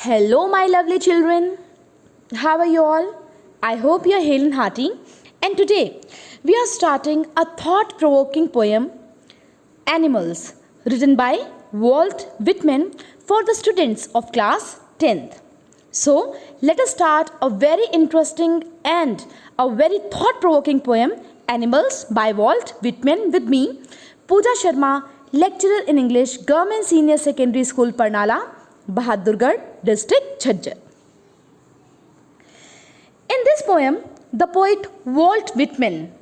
Hello, my lovely children. How are you all? I hope you are hale and hearty. And today we are starting a thought provoking poem, Animals, written by Walt Whitman for the students of class 10th. So, let us start a very interesting and a very thought provoking poem, Animals by Walt Whitman, with me, Pooja Sharma, lecturer in English, Government Senior Secondary School, Parnala, Bahadurgarh district, Jhajjar. In this poem, the poet Walt Whitman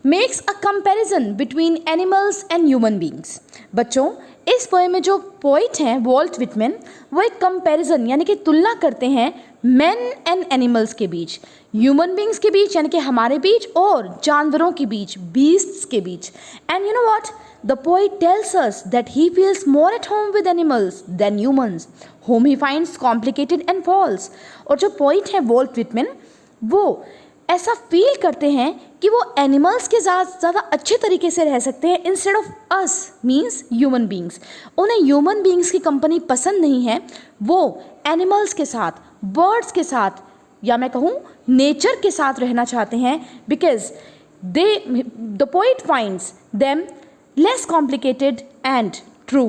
makes a comparison between animals and human beings. बच्चों, इस poem में जो poet हैं Walt Whitman, वो एक comparison यानी कि तुलना करते हैं मैन एंड एनिमल्स के बीच, ह्यूमन बींग्स के बीच यानी कि हमारे बीच और जानवरों के बीच, बीस्ट्स के बीच. And you know what, the poet tells us that he feels more at home with animals than humans, home he finds complicated and false. और जो पोइट है वॉल्ट विटमैन, वो ऐसा फील करते हैं कि वो एनिमल्स के साथ ज़्यादा अच्छे तरीके से रह सकते हैं instead of us, means human beings. उन्हें ह्यूमन बींग्स की कंपनी पसंद नहीं है, वो एनिमल्स के साथ, बर्ड्स के साथ, या मैं कहूँ नेचर के साथ रहना चाहते हैं, because the poet finds them less complicated and true.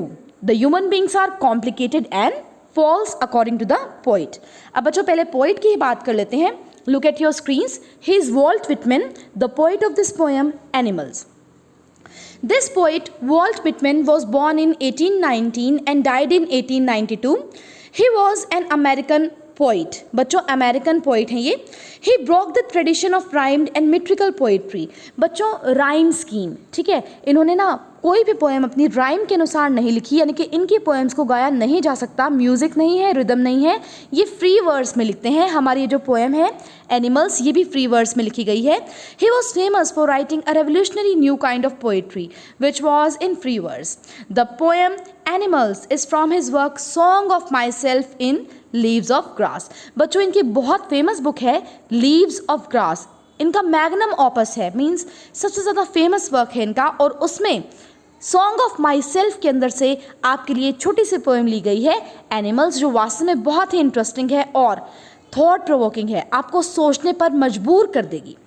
The human beings are complicated and false according to the poet. अब बच्चों पहले पोइट की ही बात कर लेते हैं. Look at your screens. He is Walt Whitman, the poet of this poem, Animals. This poet, Walt Whitman, was born in 1819 and died in 1892. He was an American poet. बच्चों American poet हैं ये. He broke the tradition of rhymed and metrical poetry. बच्चों rhyme scheme, ठीक है, इन्होंने ना कोई भी पोएम अपनी राइम के अनुसार नहीं लिखी, यानी कि इनकी पोएम्स को गाया नहीं जा सकता, म्यूज़िक नहीं है, रिदम नहीं है, ये फ्री वर्ड्स में लिखते हैं. हमारी ये जो पोएम है एनिमल्स, ये भी फ्री वर्ड्स में लिखी गई है. He was famous for writing a revolutionary new kind of poetry which was in free words. The poem animals is from his work song of my self in leaves of grass. बच्चों इनकी बहुत famous book है leaves of grass, इनका magnum opus है, means सबसे ज़्यादा famous work है इनका, और उसमें सॉन्ग ऑफ माई सेल्फ के अंदर से आपके लिए छोटी सी पोएम ली गई है एनिमल्स, जो वास्तव में बहुत ही इंटरेस्टिंग है और थॉट प्रोवोकिंग है, आपको सोचने पर मजबूर कर देगी.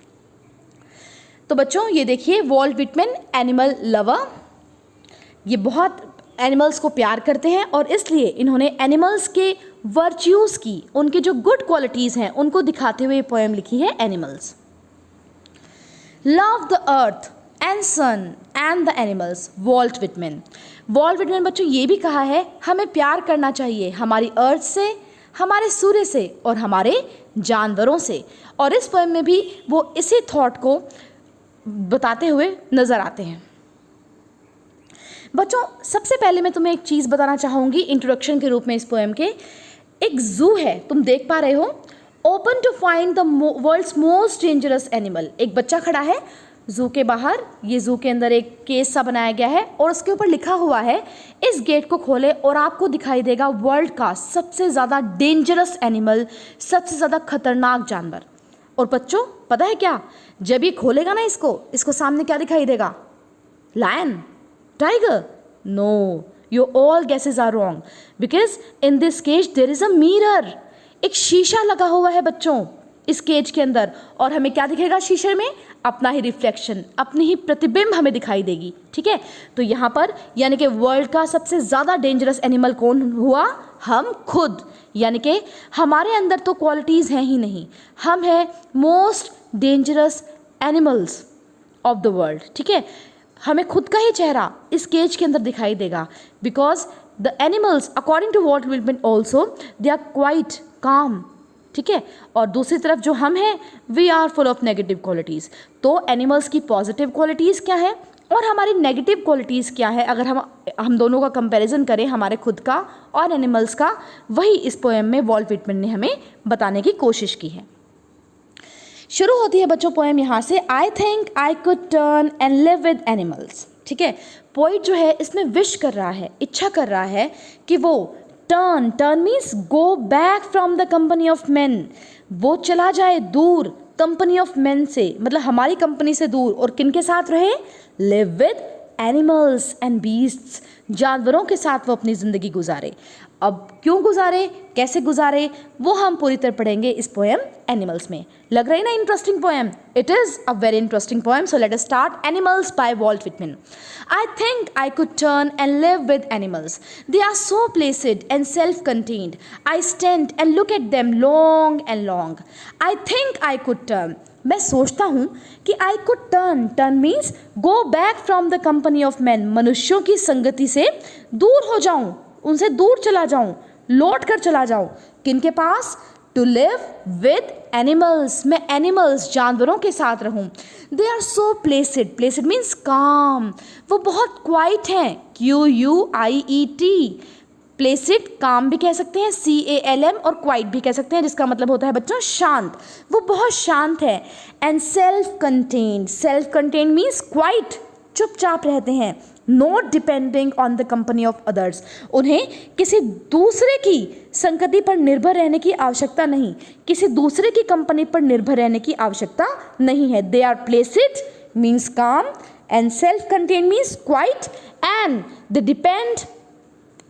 तो बच्चों ये देखिए वॉल्ट विटमैन एनिमल लवर, ये बहुत एनिमल्स को प्यार करते हैं और इसलिए इन्होंने एनिमल्स के वर्च्यूज़ की, उनके जो गुड क्वालिटीज़ हैं उनको दिखाते हुए पोएम लिखी है animals. Love the earth and sun and the animals, Walt Whitman. Walt Whitman बच्चों ये भी कहा है हमें प्यार करना चाहिए हमारी अर्थ से, हमारे सूर्य से और हमारे जानवरों से. और इस पोएम में भी वो इसी थॉट को बताते हुए नज़र आते हैं. बच्चों सबसे पहले मैं तुम्हें एक चीज़ बताना चाहूँगी इंट्रोडक्शन के रूप में इस पोएम के. एक जू है, तुम देख पा रहे हो, open to find the world's most dangerous animal. एक बच्चा खड़ा है जू के बाहर, ये जू के अंदर एक केस सा बनाया गया है और उसके ऊपर लिखा हुआ है इस गेट को खोले और आपको दिखाई देगा वर्ल्ड का सबसे ज़्यादा डेंजरस एनिमल, सबसे ज़्यादा खतरनाक जानवर. और बच्चों पता है क्या, जब ये खोलेगा ना इसको सामने क्या दिखाई देगा? Lion, tiger? No, your all guesses are wrong, because in this cage there is a mirror. एक शीशा लगा हुआ है बच्चों इस केज के अंदर, और हमें क्या दिखेगा शीशे में? अपना ही रिफ्लेक्शन, अपनी ही प्रतिबिंब हमें दिखाई देगी. ठीक है, तो यहाँ पर यानी कि वर्ल्ड का सबसे ज़्यादा डेंजरस एनिमल कौन हुआ? हम खुद. यानी कि हमारे अंदर तो क्वालिटीज़ हैं ही नहीं, हम हैं most dangerous animals of the world. ठीक है, हमें खुद का ही चेहरा इस केज के अंदर दिखाई देगा, because the animals according to Walt Whitman also they are quite calm. ठीक है, और दूसरी तरफ जो हम हैं we are full of negative qualities. तो एनिमल्स की पॉजिटिव क्वालिटीज़ क्या है और हमारी नेगेटिव क्वालिटीज़ क्या है, अगर हम दोनों का कंपैरिजन करें, हमारे खुद का और एनिमल्स का, वही इस पोएम में वॉल्ट विटमैन ने हमें बताने की कोशिश की है. शुरू होती है बच्चों पोएम यहाँ से, I think I could turn and live with animals. ठीक है, पोइट जो है इसमें विश कर रहा है, इच्छा कर रहा है कि वो turn means go back from the company of man, वो चला जाए दूर कंपनी ऑफ मैन से, मतलब हमारी कंपनी से दूर, और किन के साथ रहे? Live with animals and beasts, जानवरों के साथ वो अपनी ज़िंदगी गुजारे. अब क्यों गुजारे, कैसे गुजारे, वो हम पूरी तरह पढ़ेंगे इस पोएम एनिमल्स में। लग रही ना interesting poem? It is a very interesting poem, so let us start. Animals bye Walt Whitman. I think I could turn and live with animals. They are so placid and self-contained. I stand and look at them long and long. I think I could turn. मैं सोचता हूँ कि I could turn means go back from the company of men. मनुष्यों की संगति से दूर हो जाऊँ, उनसे दूर चला जाऊँ, लौट कर चला जाऊँ। किनके पास? To live with animals. मैं एनिमल्स, जानवरों के साथ रहूं। They are so placid. Placid means calm. वो बहुत क्वाइट हैं। QUIET। प्लेसिड काम भी कह सकते हैं, CALM, और क्वाइट भी कह सकते हैं, जिसका मतलब होता है बच्चों शांत। वो बहुत शांत है। And self contained. Self contained means quite, चुपचाप रहते हैं। Not depending on the company of others. उन्हें किसी दूसरे की संगति पर निर्भर रहने की आवश्यकता नहीं, किसी दूसरे की कंपनी पर निर्भर रहने की आवश्यकता नहीं है। दे आर प्लेसिड मीन्स काम, and self contained means quite, and they depend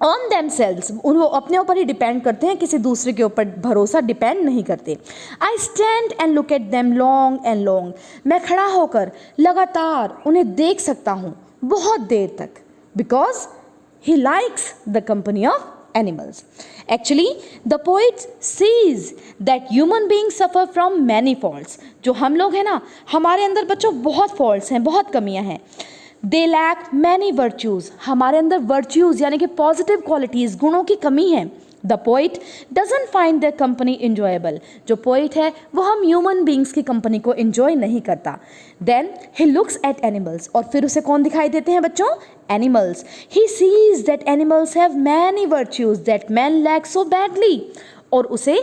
on themselves. वो अपने ऊपर ही डिपेंड करते हैं, किसी दूसरे के ऊपर भरोसा डिपेंड नहीं करते। I stand and look at them long and long. मैं खड़ा होकर लगातार उन्हें देख सकता हूँ बहुत देर तक, because he likes the company of animals. Actually the poet sees that human being suffer from many faults. जो हम लोग हैं ना, हमारे अंदर बच्चों बहुत फॉल्ट्स हैं, बहुत कमियां हैं। They lack many virtues. हमारे अंदर वर्च्यूज़ यानी कि पॉजिटिव क्वालिटीज़, गुणों की कमी है। The poet doesn't find the company enjoyable. जो पोइट है वो हम ह्यूमन बींग्स की कंपनी को इंजॉय नहीं करता। Then he looks at animals. और फिर उसे कौन दिखाई देते हैं बच्चों? Animals. He sees that animals have many virtues that man lack so badly. और उसे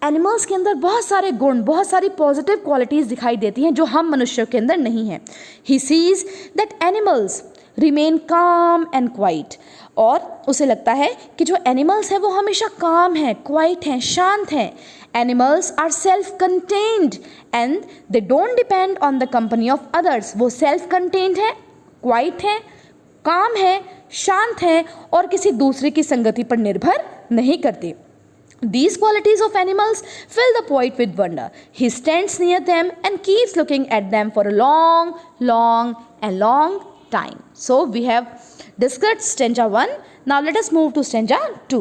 एनिमल्स के अंदर बहुत सारे गुण, बहुत सारी पॉजिटिव क्वालिटीज़ दिखाई देती हैं जो हम मनुष्यों के अंदर नहीं हैं। ही सीज दैट एनिमल्स रिमेन काम एंड क्वाइट। और उसे लगता है कि जो एनिमल्स हैं वो हमेशा काम हैं, क्वाइट हैं, शांत हैं। Animals are self contained and they don't depend on the company of others. वो सेल्फ कंटेन्ड है, क्वाइट है, काम है, शांत है, और किसी दूसरे की संगति पर निर्भर नहीं करते। These qualities of animals fill the poet with wonder. He stands near them and keeps looking at them for a long, long and long time. So we have discussed stanza 1. Now let us move to stanza 2.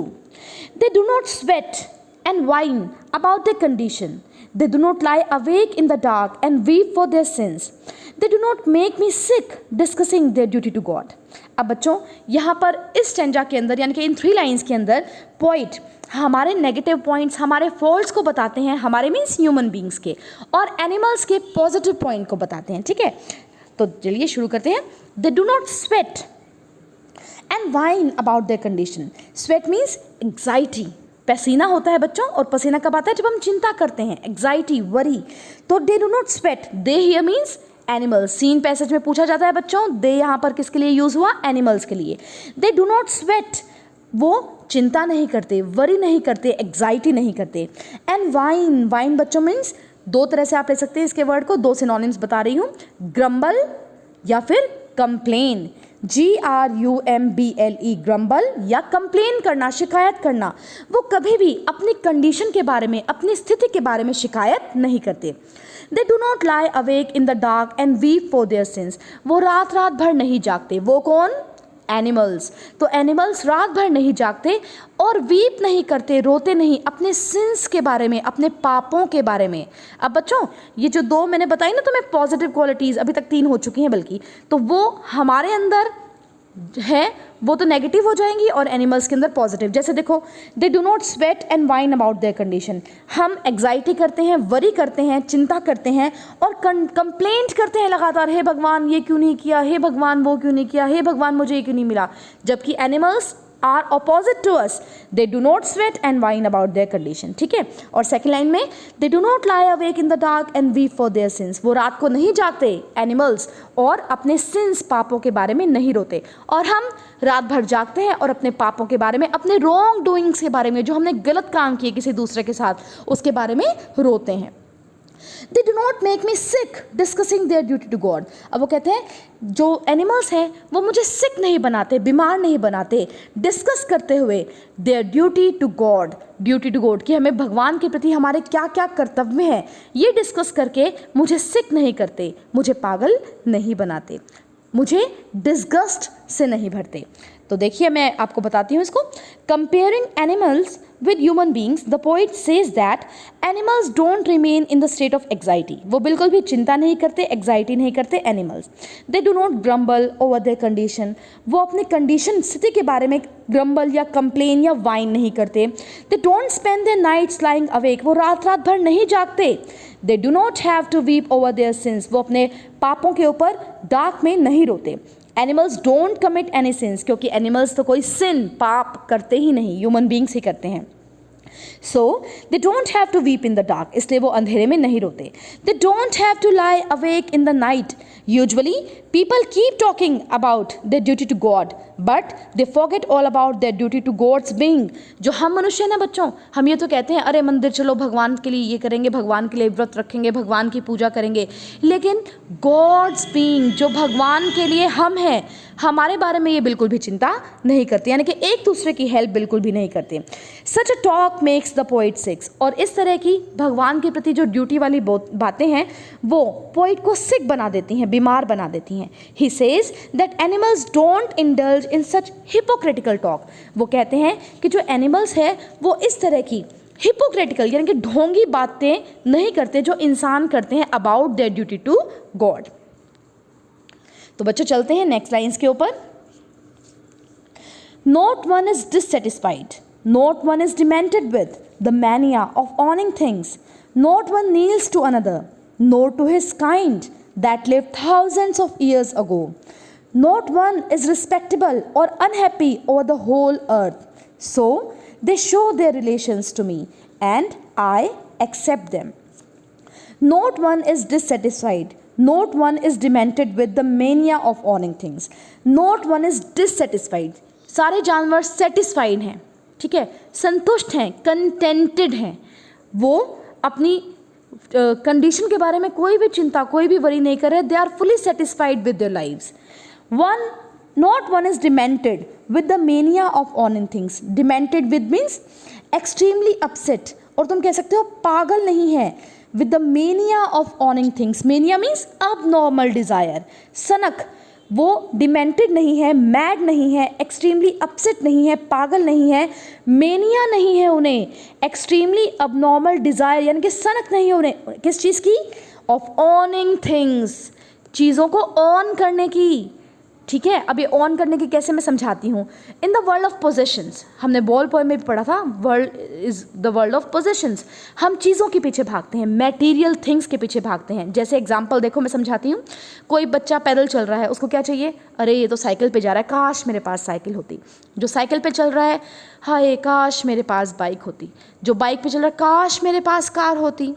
They do not sweat and whine about their condition. They do not lie awake in the dark and weep for their sins. They do not make me sick discussing their duty to God. अब बच्चों यहाँ पर इस stanza के अंदर यानी कि इन 3 lines के अंदर पोइट हमारे नेगेटिव पॉइंट्स, हमारे फॉल्ट्स को बताते हैं, हमारे मीन्स ह्यूमन बींग्स के, और एनिमल्स के पॉजिटिव पॉइंट को बताते हैं। ठीक है, तो चलिए शुरू करते हैं। They do not sweat and whine about their condition. Sweat means anxiety, पसीना होता है बच्चों, और पसीना कब आता है? जब हम चिंता करते हैं, एग्जाइटी, वरी। तो they do not sweat, they here means animals. Seen passage में पूछा जाता है बच्चों, दे यहाँ पर किसके लिए यूज हुआ? एनिमल्स के लिए। दे डू नॉट स्वेट, वो चिंता नहीं करते, वरी नहीं करते, एग्जाइटी नहीं करते। एंड वाइन, वाइन बच्चों मीन्स 2 तरह से आप ले सकते हैं इसके वर्ड को, 2 सिनोनिम्स बता रही हूँ, ग्रम्बल या फिर कंप्लेन। GRUMBLE, ग्रम्बल या कंप्लेन करना, शिकायत करना। वो कभी भी अपनी कंडीशन के बारे में, अपनी स्थिति के बारे में शिकायत नहीं करते। दे do not lie awake in the dark and weep for their sins. वो रात रात भर नहीं जागते। वो कौन? एनिमल्स। तो एनिमल्स रात भर नहीं जागते और वीप नहीं करते, रोते नहीं अपने सिंस के बारे में, अपने पापों के बारे में। अब बच्चों ये जो 2 मैंने बताई ना तुम्हें पॉजिटिव क्वालिटीज़, अभी तक 3 हो चुकी हैं बल्कि, तो वो हमारे अंदर है वो तो नेगेटिव हो जाएंगी और एनिमल्स के अंदर पॉजिटिव। जैसे देखो, दे do not sweat and whine about their condition. हम एग्जाइटी करते हैं, वरी करते हैं, चिंता करते हैं और कंप्लेंट करते हैं लगातार, हे भगवान ये क्यों नहीं किया, हे भगवान वो क्यों नहीं किया, हे भगवान मुझे ये क्यों नहीं मिला। जबकि animals are opposite to us, they do not sweat and whine about their condition. ठीक है, और सेकेंड लाइन में they do not lie awake in the dark and weep for their sins. वो रात को नहीं जागते एनिमल्स और अपने सिंस, पापों के बारे में नहीं रोते। और हम रात भर जागते हैं और अपने पापों के बारे में, अपने रॉन्ग डूइंग्स के बारे में, जो हमने गलत काम किए किसी दूसरे के साथ, उसके बारे में रोते हैं। They do not make me sick discussing their duty to God. अब वो कहते हैं जो एनिमल्स हैं वो मुझे सिक नहीं बनाते, बीमार नहीं बनाते, डिस्कस करते हुए their duty to God, duty to God कि हमें भगवान के प्रति हमारे क्या क्या कर्तव्य हैं, ये डिस्कस करके मुझे सिक नहीं करते, मुझे पागल नहीं बनाते, मुझे डिस्गस्ट से नहीं भरते। तो देखिए मैं आपको बताती हूँ इसको। Comparing animals with human beings the poet says that animals don't remain in the state of anxiety. वो बिल्कुल भी चिंता नहीं करते, एग्जाइटी नहीं करते animals. They do not grumble over there condition. वो अपने कंडीशन स्थिति के बारे में ग्रम्बल या कंप्लेन या वाइन नहीं करते। They don't spend their nights lying awake. वो रात रात भर नहीं जागते। They do not have to weep over their sins. वो अपने पापों के ऊपर डार्क में नहीं रोते। Animals don't commit any sins, क्योंकि एनिमल्स तो कोई सिन पाप करते ही नहीं, ह्यूमन बींग्स ही करते हैं। So they don't have to weep in the dark, इसलिए वो अंधेरे में नहीं रोते। They don't have to lie awake in the night. Usually people keep talking about their duty to God but they forget all about their duty to God's being. जो हम मनुष्य हैं ना बच्चों, हम ये तो कहते हैं अरे मंदिर चलो, भगवान के लिए ये करेंगे, भगवान के लिए व्रत रखेंगे, भगवान की पूजा करेंगे, लेकिन गॉड्स बीइंग, जो भगवान के लिए हम हैं, हमारे बारे में ये बिल्कुल भी चिंता नहीं करते, यानी कि एक दूसरे की हेल्प बिल्कुल भी नहीं करते। Such a talk makes the poet sick. और इस तरह की भगवान के प्रति जो ड्यूटी वाली बातें हैं वो पोइट को सिक बना देती हैं, बीमार बना देती हैं। He says that animals don't indulge in such hypocritical talk. वो कहते हैं कि जो एनिमल्स है वो इस तरह की हिपोक्रेटिकल यानी कि ढोंगी बातें नहीं करते जो इंसान करते हैं about their duty to God. तो बच्चों चलते हैं नेक्स्ट लाइन्स के ऊपर। Not one is dissatisfied, not one is demented with the mania of owning things, not one kneels to another, nor to his kind that live thousands of years ago, not one is respectable or unhappy over the whole earth, so they show their relations to me and I accept them. Not one is dissatisfied, not one is demented with the mania of owning things, not one is dissatisfied. सारे जानवर satisfied हैं, ठीक है, संतुष्ट हैं, contented हैं, वो अपनी कंडीशन के बारे में कोई भी चिंता, कोई भी वरी नहीं कर रहे। they are fully satisfied with their lives. Not one is demented with the mania of owning things. Demented with means extremely upset, और तुम कह सकते हो पागल नहीं है। With the mania of owning things. Mania means abnormal desire. सनक, वो demented नहीं है, mad नहीं है, extremely upset नहीं है, पागल नहीं है, mania नहीं है उन्हें, extremely abnormal desire यानी कि सनक नहीं है उन्हें किस चीज़ की? Of owning things, चीज़ों को ऑन करने की। ठीक है, अब ये ऑन करने की कैसे मैं समझाती हूँ। In the world of possessions, हमने बॉल पोएम में भी पढ़ा था, world is the world of possessions. हम चीज़ों के पीछे भागते हैं, मटेरियल थिंग्स के पीछे भागते हैं। जैसे एग्जांपल देखो मैं समझाती हूँ। कोई बच्चा पैदल चल रहा है, उसको क्या चाहिए? अरे ये तो साइकिल पे जा रहा है, काश मेरे पास साइकिल होती। जो साइकिल पे चल रहा है, हाय काश मेरे पास बाइक होती। जो बाइक पे चल रहा है, काश मेरे पास कार होती।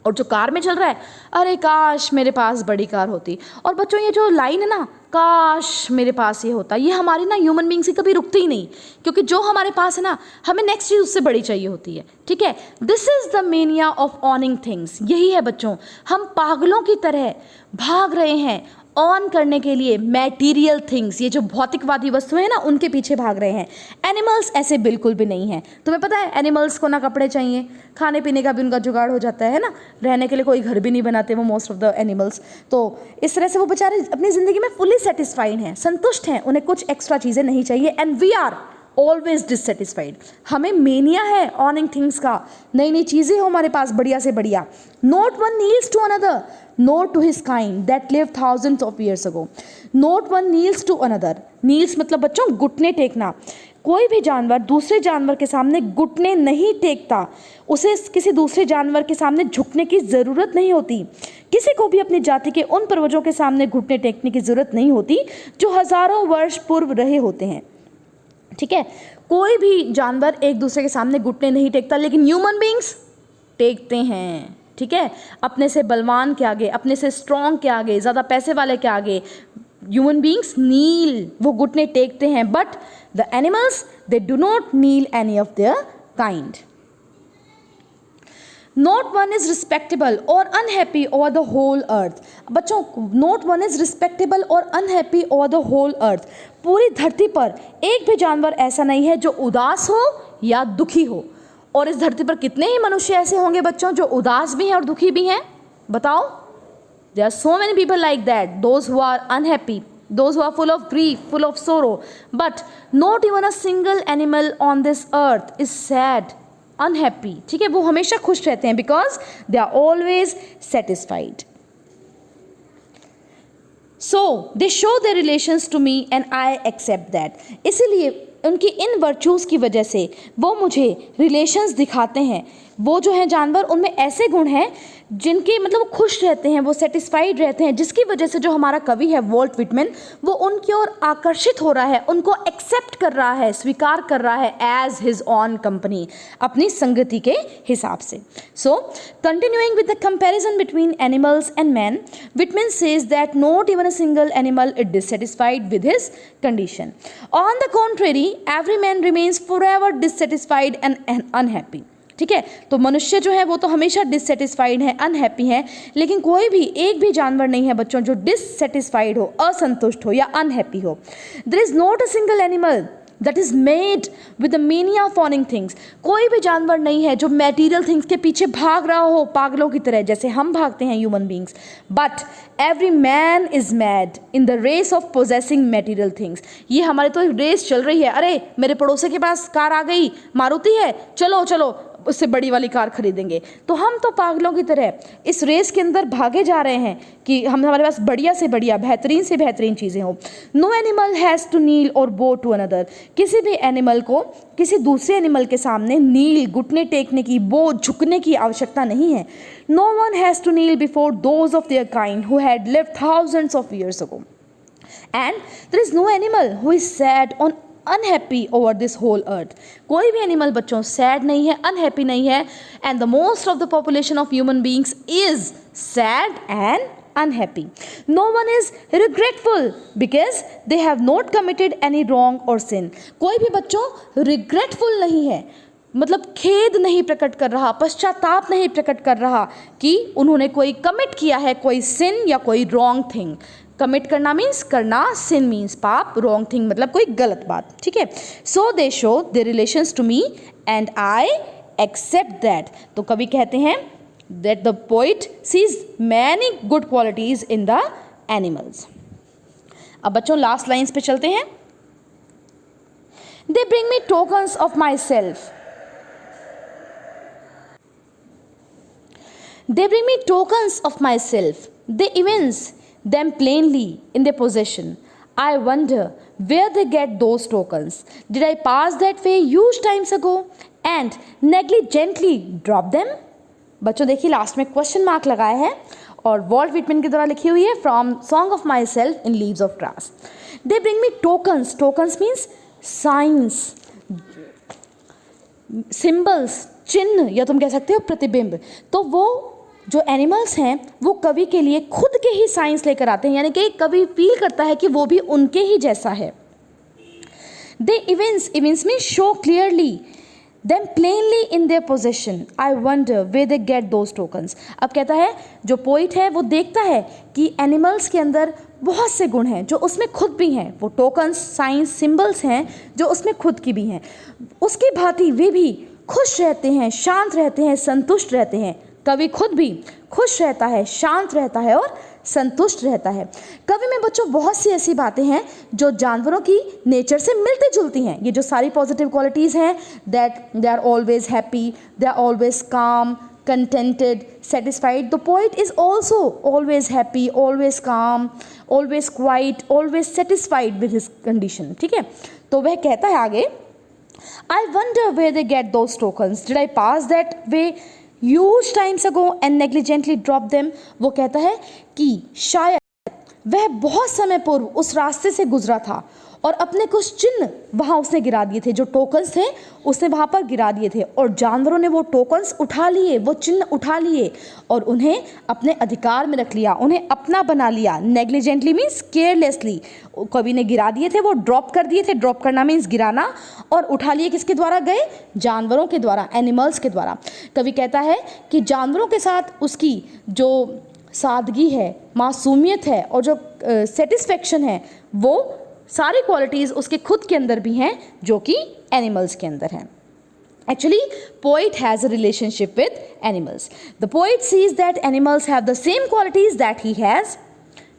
और जो कार में चल रहा है, अरे काश मेरे पास बड़ी कार होती। और बच्चों ये जो लाइन है ना, काश मेरे पास ये होता, ये हमारी ना ह्यूमन बीइंग से कभी रुकती ही नहीं, क्योंकि जो हमारे पास है ना, हमें नेक्स्ट चीज़ उससे बड़ी चाहिए होती है। ठीक है, this is the mania of owning things. यही है बच्चों, हम पागलों की तरह भाग रहे हैं ऑन करने के लिए मैटीरियल थिंग्स, ये जो भौतिकवादी वस्तुएं हैं ना, उनके पीछे भाग रहे हैं। एनिमल्स ऐसे बिल्कुल भी नहीं हैं। तुम्हें पता है एनिमल्स को ना कपड़े चाहिए, खाने पीने का भी उनका जुगाड़ हो जाता है ना, रहने के लिए कोई घर भी नहीं बनाते वो मोस्ट ऑफ द एनिमल्स। तो इस तरह से वो बेचारे अपनी ज़िंदगी में फुली सेटिस्फाइड हैं, संतुष्ट हैं, उन्हें कुछ एक्स्ट्रा चीज़ें नहीं चाहिए। And we are always dissatisfied. हमें मेनिया है ऑनिंग थिंग्स का, नई नई चीज़ें हो हमारे पास बढ़िया से बढ़िया। Not one kneels to another, nor to his kind that lived thousands of years ago. Not one kneels to another. Kneels मतलब बच्चों घुटने टेकना। कोई भी जानवर दूसरे जानवर के सामने घुटने नहीं टेकता, उसे किसी दूसरे जानवर के सामने झुकने की ज़रूरत नहीं होती। किसी को भी अपनी जाति के उन पूर्वजों के सामने घुटने टेकने की ज़रूरत नहीं होती जो हज़ारों वर्ष पूर्व रहे होते हैं। ठीक है, कोई भी जानवर एक दूसरे के सामने घुटने नहीं टेकता, लेकिन ह्यूमन बींग्स टेकते हैं। ठीक है, अपने से बलवान के आगे, अपने से स्ट्रॉन्ग के आगे, ज़्यादा पैसे वाले के आगे ह्यूमन बींग्स नील, वो घुटने टेकते हैं। But the animals they do not kneel any of their kind. Not one is respectable or unhappy over the whole earth. बच्चों, not one is respectable or unhappy over the whole earth. पूरी धरती पर एक भी जानवर ऐसा नहीं है जो उदास हो या दुखी हो। और इस धरती पर कितने ही मनुष्य ऐसे होंगे बच्चों जो उदास भी हैं और दुखी भी हैं? बताओ। There are so many people like that, those who are unhappy, those who are full of grief, full of sorrow, but not even a single animal on this earth is sad, unhappy. ठीक है, वो हमेशा खुश रहते हैं because they are always satisfied. So they show their relations to me and I accept that. इसीलिए उनकी इन virtues की वजह से वो मुझे रिलेशंस दिखाते हैं। वो जो हैं जानवर, उनमें ऐसे गुण हैं जिनके मतलब वो खुश रहते हैं, वो सेटिस्फाइड रहते हैं, जिसकी वजह से जो हमारा कवि है वॉल्ट विटमैन, वो उनकी ओर आकर्षित हो रहा है, उनको एक्सेप्ट कर रहा है, स्वीकार कर रहा है एज हिज ऑन कंपनी, अपनी संगति के हिसाब से। सो continuing with the comparison between animals and man, Whitman says that not even a single animal is dissatisfied with his condition. On the contrary, every man remains forever dissatisfied and unhappy. ठीक है, तो मनुष्य जो है वो तो हमेशा dissatisfied है, अनहैप्पी है, लेकिन कोई भी एक भी जानवर नहीं है बच्चों जो डिससेटिस्फाइड हो, असंतुष्ट हो या अनहैप्पी हो। There is not a single animal that is made with the mania of owning things. कोई भी जानवर नहीं है जो मैटीरियल थिंग्स के पीछे भाग रहा हो पागलों की तरह, जैसे हम भागते हैं human beings. But every man is mad in the race of possessing material things. ये हमारे तो रेस चल रही है, अरे मेरे पड़ोसी के पास कार आ गई, मारुति है, चलो चलो उससे बड़ी वाली कार खरीदेंगे। तो हम तो पागलों की तरह इस रेस के अंदर भागे जा रहे हैं कि हमारे पास बढ़िया से बढ़िया, बेहतरीन से बेहतरीन चीज़ें हों। नो एनिमल हैज़ टू नील और बो टू अनदर। किसी भी एनिमल को किसी दूसरे एनिमल के सामने नील, घुटने टेकने की, बो झुकने की आवश्यकता नहीं है। No one has to kneel before those of their kind who had lived thousands of years ago. And there is no animal who is sad on unhappy over this whole earth. कोई भी animal बच्चों sad नहीं है, unhappy नहीं है। And the most of the population of human beings is sad and unhappy. No one is regretful because they have not committed any wrong or sin. कोई भी बच्चों regretful नहीं है, मतलब खेद नहीं प्रकट कर रहा, पश्चाताप नहीं प्रकट कर रहा कि उन्होंने कोई कमिट किया है, कोई sin या कोई wrong thing। कमिट करना मीन्स करना, सिन मीन्स पाप, रॉन्ग थिंग मतलब कोई गलत बात। ठीक है, so they show their relations to me and I accept that. तो कवि कहते हैं that the poet sees many good qualities in the animals. अब बच्चों लास्ट लाइन्स पे चलते हैं। They bring me tokens of my self, they bring me tokens of my self, they evince them plainly in their possession. I wonder where they get those tokens. Did I pass that way huge times ago and negligently drop them? बच्चों देखिए last में question mark लगाया है और Walt Whitman के द्वारा लिखी हुई है from song of my self in leaves of grass. They bring me tokens, tokens means science, symbols, चिन्ह या तुम कह सकते हो प्रतिबिंब। तो वो जो एनिमल्स हैं वो कवि के लिए खुद के ही साइंस लेकर आते हैं, यानी कि कवि फील करता है कि वो भी उनके ही जैसा है। They evince, evince mean show clearly, them plainly in their possession. I wonder where they get those tokens. अब कहता है जो पोइट है वो देखता है कि एनिमल्स के अंदर बहुत से गुण हैं जो उसमें खुद भी हैं, वो टोकन्स, साइंस, सिंबल्स हैं जो उसमें खुद की भी हैं। उसकी भांति वे भी खुश रहते हैं, शांत रहते हैं, संतुष्ट रहते हैं। कवि खुद भी खुश रहता है, शांत रहता है और संतुष्ट रहता है। कवि में बच्चों बहुत सी ऐसी बातें हैं जो जानवरों की नेचर से मिलती जुलती हैं। ये जो सारी पॉजिटिव क्वालिटीज़ हैं, that they are always happy, they are always calm, contented, satisfied. The poet is also always happy, always calm, always quiet, always satisfied with his condition. ठीक है, तो वह कहता है आगे, I wonder where they get those tokens, did I pass that way huge times ago and negligently drop them। वो कहता है कि शायद वह बहुत समय पूर्व उस रास्ते से गुजरा था और अपने कुछ चिन्ह वहाँ उसने गिरा दिए थे, जो टोकन्स थे उसने वहाँ पर गिरा दिए थे, और जानवरों ने वो टोकन्स उठा लिए, वो चिन्ह उठा लिए और उन्हें अपने अधिकार में रख लिया, उन्हें अपना बना लिया। नेग्लिजेंटली मीन्स केयरलेसली, कवि ने गिरा दिए थे, वो ड्रॉप कर दिए थे, ड्रॉप करना मीन्स गिराना, और उठा लिए किसके द्वारा गए, जानवरों के द्वारा, एनिमल्स के द्वारा। कवि कहता है कि जानवरों के साथ उसकी जो सादगी है, मासूमियत है और जो सेटिस्फेक्शन है, वो सारी क्वालिटीज़ उसके खुद के अंदर भी हैं जो कि एनिमल्स के अंदर हैं। Actually, poet has a relationship with animals. The poet sees that animals have the same qualities that he has.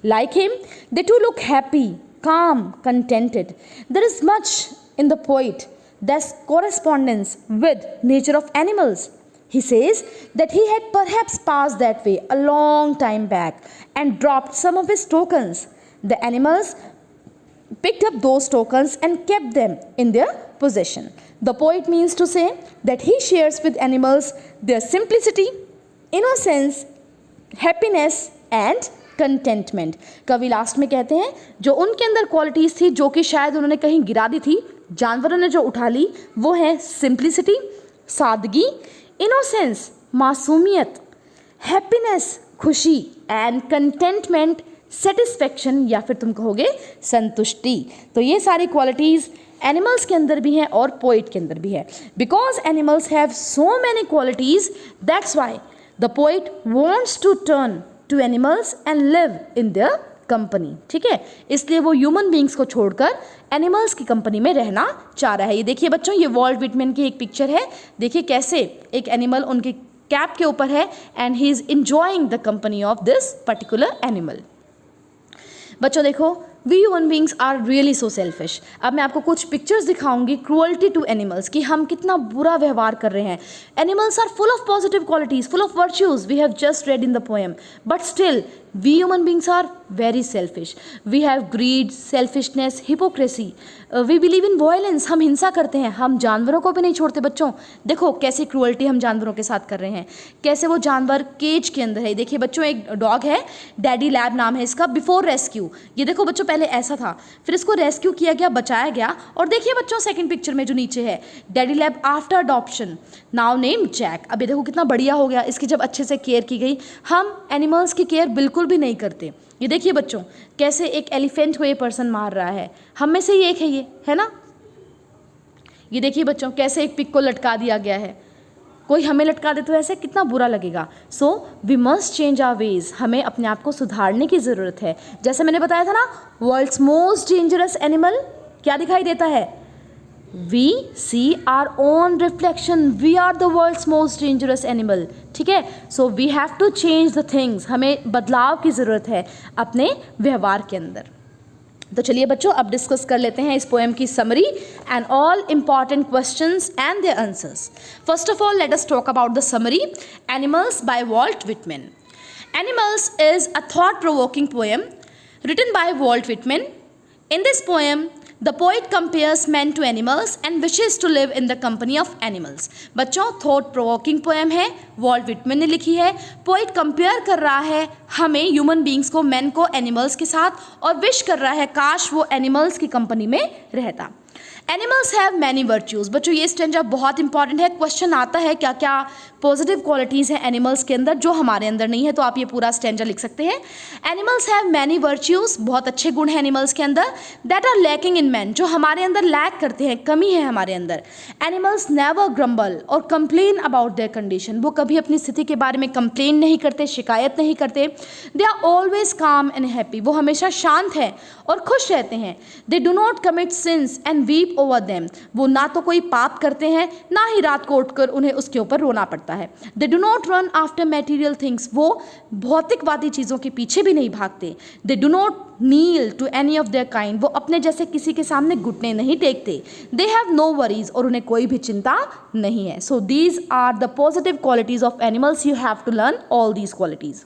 Like him, they too look happy, calm, contented. There is much in the poet that's correspondence with nature of animals. He says that he had perhaps passed that way a long time back and dropped some of his tokens. The animals picked up those tokens and kept them in their possession. The poet means to say that he shares with animals their simplicity, innocence, happiness and contentment. कवि last में कहते हैं जो उनके अंदर qualities थी जो कि शायद उन्होंने कहीं गिरा दी थी, जानवरों ने जो उठा ली, वो है सिंप्लिसिटी, सादगी, इनोसेंस, मासूमियत, हैप्पीनेस, खुशी एंड कंटेंटमेंट, सेटिस्फेक्शन या फिर तुम कहोगे संतुष्टि। तो ये सारी क्वालिटीज़ एनिमल्स के अंदर भी हैं और पोइट के अंदर भी है। Because animals have so many qualities, that's why the poet wants to turn to animals and live in their company. ठीक है, इसलिए वो ह्यूमन बींग्स को छोड़कर एनिमल्स की कंपनी में रहना चाह रहा है। ये देखिए बच्चों, ये वॉल्ट विटमैन की एक पिक्चर है। देखिए कैसे एक एनिमल उनके कैप के ऊपर है and he is enjoying the company of this particular animal. बच्चों देखो, we human beings are really so selfish. अब मैं आपको कुछ पिक्चर्स दिखाऊंगी क्रूअल्टी टू एनिमल्स, कि हम कितना बुरा व्यवहार कर रहे हैं। Animals are full of positive qualities, full of virtues, we have just read in the poem, but still we human beings are very selfish. We have greed, selfishness, hypocrisy, we believe in violence, हम हिंसा करते हैं, हम जानवरों को भी नहीं छोड़ते। बच्चों देखो कैसी क्रूअल्टी हम जानवरों के साथ कर रहे हैं, कैसे वो जानवर केज के अंदर है। देखिए बच्चों, एक डॉग है, डैडी लैब नाम है इसका, बिफोर रेस्क्यू। ये देखो बच्चों, पहले ऐसा था, फिर इसको रेस्क्यू किया गया, बचाया गया, और देखिए बच्चों सेकंड पिक्चर में जो नीचे है, daddy lab after adoption, now name Jack. अब ये देखो कितना बढ़िया हो गया, इसकी जब अच्छे से केयर की गई। हम एनिमल्स की केयर बिल्कुल भी नहीं करते। ये देखिए बच्चों, कैसे एक एलिफेंट को ये पर्सन मार रहा है, हम में से ही एक है ये, है ना। ये देखिए बच्चों, कैसे एक पिग को लटका दिया गया है, कोई हमें लटका दे तो ऐसे कितना बुरा लगेगा। So we must change our ways, हमें अपने आप को सुधारने की ज़रूरत है। जैसे मैंने बताया था ना, वर्ल्ड्स मोस्ट डेंजरस एनिमल क्या दिखाई देता है, we see our own reflection, we are the world's most dangerous animal. ठीक है, so we have to change the things, हमें बदलाव की ज़रूरत है अपने व्यवहार के अंदर। तो चलिए बच्चों, अब डिस्कस कर लेते हैं इस पोएम की summary and all important questions and their answers. First of all let us talk about the summary. Animals bye Walt Whitman. Animals is a thought provoking poem written by Walt Whitman. In this poem, the poet compares men to animals and wishes to live in the company of animals. बच्चों, thought provoking poem है, Walt Whitman ने लिखी है। Poet compare कर रहा है हमें human beings को, मैन को एनिमल्स के साथ, और विश कर रहा है काश वो एनिमल्स की कंपनी में रहता। Animals have many virtues. बच्चों ये स्टेंजा बहुत इंपॉर्टेंट है, क्वेश्चन आता है क्या क्या पॉजिटिव क्वालिटीज़ हैं एनिमल्स के अंदर जो हमारे अंदर नहीं है, तो आप ये पूरा स्टेंजा लिख सकते हैं। एनिमल्स हैव मैनी वर्च्यूज़, बहुत अच्छे गुण हैं एनिमल्स के अंदर, that are lacking in man, जो हमारे अंदर लैक करते हैं, कमी है हमारे अंदर। एनिमल्स नेवर ग्रम्बल और कंप्लेन अबाउट देयर कंडीशन, वो कभी अपनी स्थिति के बारे में कंप्लेन नहीं करते, शिकायत नहीं करते। दे आर ऑलवेज काम एंड हैप्पी, वो हमेशा शांत है और खुश रहते हैं। They do not commit sins and weep over them, वो ना तो कोई पाप करते हैं, ना ही रात को उठकर उन्हें उसके ऊपर रोना पड़ता है। They do not run after material things, वो भौतिकवादी चीज़ों के पीछे भी नहीं भागते। They do not kneel to any of their kind, वो अपने जैसे किसी के सामने घुटने नहीं टेकते। दे हैव नो वरीज, और उन्हें कोई भी चिंता नहीं है। So these are the positive qualities of animals, you have to learn all these qualities.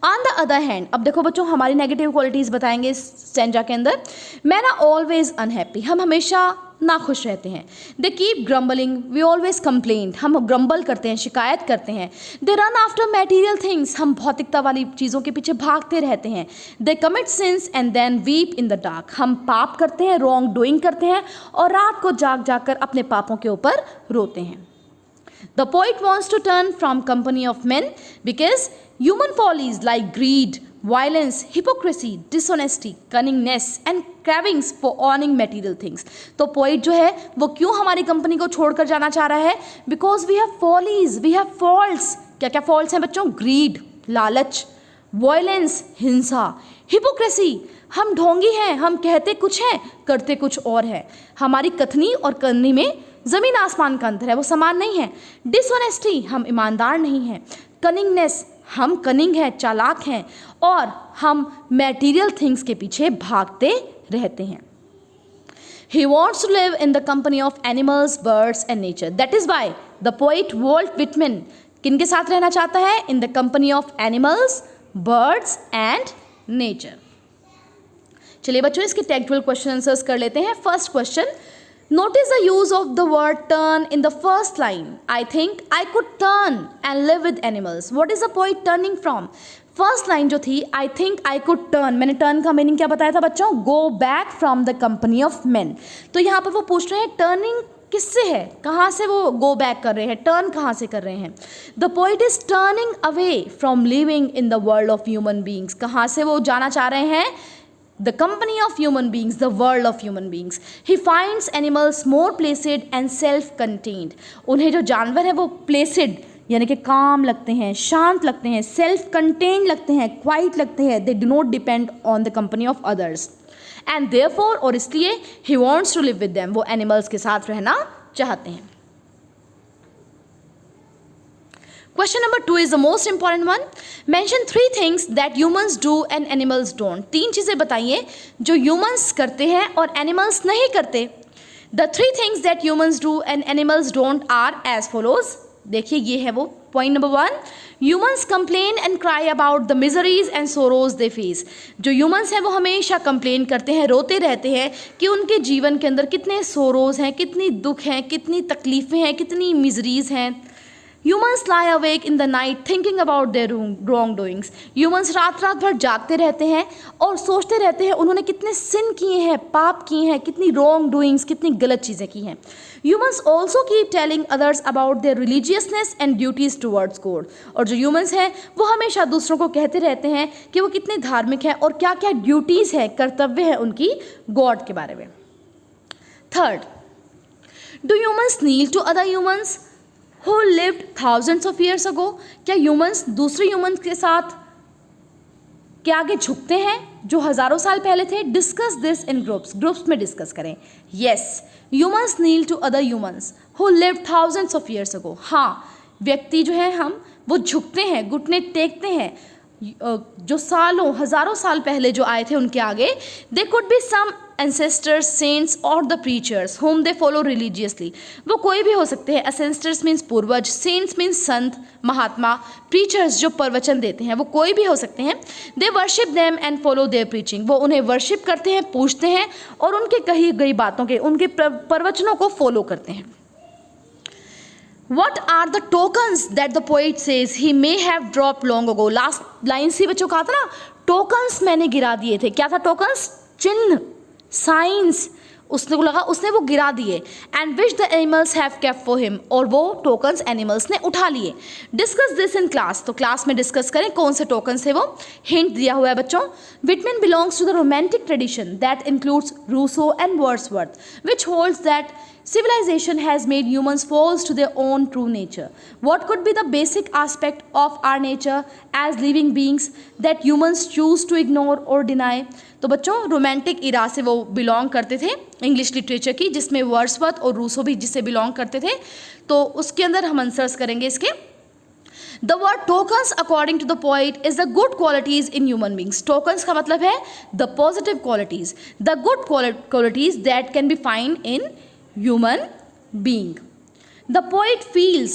On the other hand, अब देखो बच्चों हमारी नेगेटिव क्वालिटीज़ बताएंगे इस स्टेंजा के अंदर। मैन आर ऑलवेज अनहैप्पी, हम हमेशा ना खुश रहते हैं। They keep grumbling, we always complain, हम ग्रम्बल करते हैं, शिकायत करते हैं। They run after material things, हम भौतिकता वाली चीज़ों के पीछे भागते रहते हैं। They commit sins and then weep in the dark, हम पाप करते हैं, रॉन्ग डूइंग करते हैं और रात को जाग जाग कर अपने पापों के ऊपर रोते हैं। The poet wants to turn from company of men because human follies like greed, violence, hypocrisy, dishonesty, cunningness and cravings for owning material things. तो पोइट जो है वो क्यों हमारी कंपनी को छोड़कर जाना चाह रहा है? Because we have follies, we have faults. क्या क्या faults हैं बच्चों? Greed, लालच, violence, हिंसा, hypocrisy, हम ढोंगी हैं, हम कहते कुछ हैं, करते कुछ और है। हमारी कथनी और करनी में ज़मीन आसमान का अंतर है, वो समान नहीं है। डिसऑनेस्टी, हम ईमानदार नहीं हैं। कनिंगनेस, हम कनिंग हैं, चालाक हैं और हम मटेरियल थिंग्स के पीछे भागते रहते हैं। He wants to live in the company of animals, birds and nature. That is why the poet Walt Whitman किनके साथ रहना चाहता है? In the company of animals, birds and nature. चलिए बच्चों इसके टेक्चुअल क्वेश्चन आंसर्स कर लेते हैं। First question, notice the use of the word turn in the first line. I think I could turn and live with animals. What is the poet turning from? First line जो थी I think I could turn, मैंने turn का meaning क्या बताया था बच्चों? Go back from the company of men. तो यहाँ पर वो पूछ रहे हैं टर्निंग किससे है, कहाँ से वो गो बैक कर रहे हैं, टर्न कहाँ से कर रहे हैं? The poet is turning away from living in the world of human beings. कहाँ से वो जाना चाह रहे हैं? The company of human beings, the world of human beings. He finds animals more placid and self-contained. उन्हें जो जानवर है वो placid यानी कि काम लगते हैं, शांत लगते हैं, self-contained लगते हैं, quiet लगते हैं. They do not depend on the company of others. And therefore और इसलिए he wants to live with them. वो animals के साथ रहना चाहते हैं. Question number 2 is the most important one. Mention 3 things that humans do and animals don't. 3 चीज़ें बताइए जो humans करते हैं और animals नहीं करते. The 3 things that humans do and animals don't are as follows. देखिए ये है वो point number 1. Humans complain and cry about the miseries and sorrows they face. जो humans हैं वो हमेशा कंप्लेन करते हैं, रोते रहते हैं कि उनके जीवन के अंदर कितने सोरोज हैं, कितनी दुख हैं, कितनी तकलीफ़ें हैं, कितनी मिजरीज हैं. Humans lie awake in the night thinking about their wrongdoings. Humans रात रात भर जागते रहते हैं और सोचते रहते हैं उन्होंने कितने सिन किए हैं, पाप किए हैं, कितनी wrong doings, कितनी गलत चीज़ें की हैं. Humans also keep telling others about their religiousness and duties towards God. और जो humans हैं वो हमेशा दूसरों को कहते रहते हैं कि वो कितने धार्मिक हैं और क्या क्या ड्यूटीज़ हैं, कर्तव्य हैं उनकी गॉड के बारे में. Third, do humans kneel to other humans who lived thousands of years ago? क्या ह्यूमंस दूसरे ह्यूमंस के साथ के आगे झुकते हैं जो हज़ारों साल पहले थे? डिस्कस दिस इन ग्रुप्स में डिस्कस करें. Yes, humans kneel to other humans who lived thousands of years ago. हाँ, व्यक्ति जो है हम वो झुकते हैं, घुटने टेकते हैं जो सालों हज़ारों साल पहले जो आए थे उनके आगे. They could be some ancestors, saints और the preachers whom they follow religiously. वो कोई भी हो सकते हैं. ancestors means पूर्वज, saints means संत, महात्मा, preachers जो प्रवचन देते हैं वो कोई भी हो सकते हैं. they worship them and follow their preaching. वो उन्हें worship करते हैं, पूजते हैं और उनके कही गई बातों के, उनके प्रवचनों को फॉलो करते हैं. What are the tokens that the poet says he may have dropped long ago? Last line से बच्चों कहा था ना, टोकन्स मैंने गिरा दिए थे. क्या था टोकन्स? चिन्ह, साइंस. उसने को लगा उसने वो गिरा दिए. And which the animals have kept for him, और वो टोकन्स एनिमल्स ने उठा लिए. Discuss this in class. तो क्लास में डिस्कस करें कौन से टोकन्स थे वो. हिंट दिया हुआ है बच्चों. Whitman belongs to the romantic tradition that includes Rousseau and Wordsworth which holds that civilization has made humans false to their own true nature. What could be the basic aspect of our nature as living beings that humans choose to ignore or deny? तो बच्चों romantic इरा से वो belong करते थे, English literature की, जिसमें Wordsworth और Rousseau भी जिससे बिलोंग करते थे. तो उसके अंदर हम आंसर्स करेंगे इसके. The word tokens according to the poet is the good qualities in human beings. Tokens का मतलब है the positive qualities, the good qualities that can be found in human being. The poet feels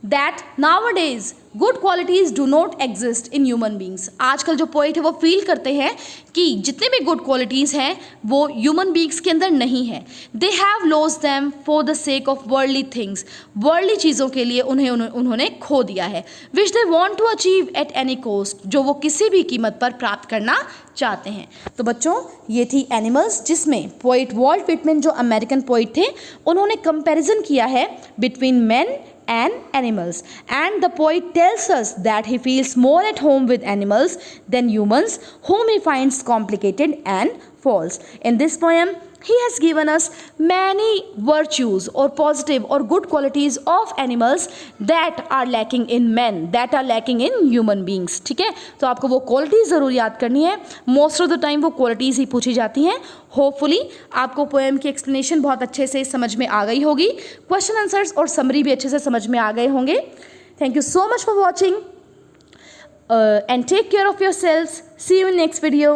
that nowadays good qualities do not exist in human beings। आजकल जो poet है वो feel करते हैं कि जितने भी गुड क्वालिटीज़ हैं वो ह्यूमन बींग्स के अंदर नहीं है। They have lost them for the sake of worldly things, worldly चीज़ों के लिए उन्होंने खो दिया है। Which they want to achieve at any cost, जो वो किसी भी कीमत पर प्राप्त करना चाहते हैं। तो बच्चों ये थी एनिमल्स, जिसमें पोइट वॉल्ट विटमैन जो अमेरिकन पोइट थे उन्होंने कंपैरिजन किया है between man and animals, and the poet tells us that he feels more at home with animals than humans, whom he finds complicated and false. In this poem he has given us many virtues or positive or good qualities of animals that are lacking in men, that are lacking in human beings। ठीक है, तो आपको वो qualities ज़रूर याद करनी है। Most of the time वो क्वालिटीज़ ही पूछी जाती हैं। होपफुली आपको पोएम की एक्सप्लेनेशन बहुत अच्छे से समझ में आ गई होगी, क्वेश्चन आंसर्स और समरी भी अच्छे से समझ में आ गए होंगे। Thank you so much for watching and take care of your see you in next video.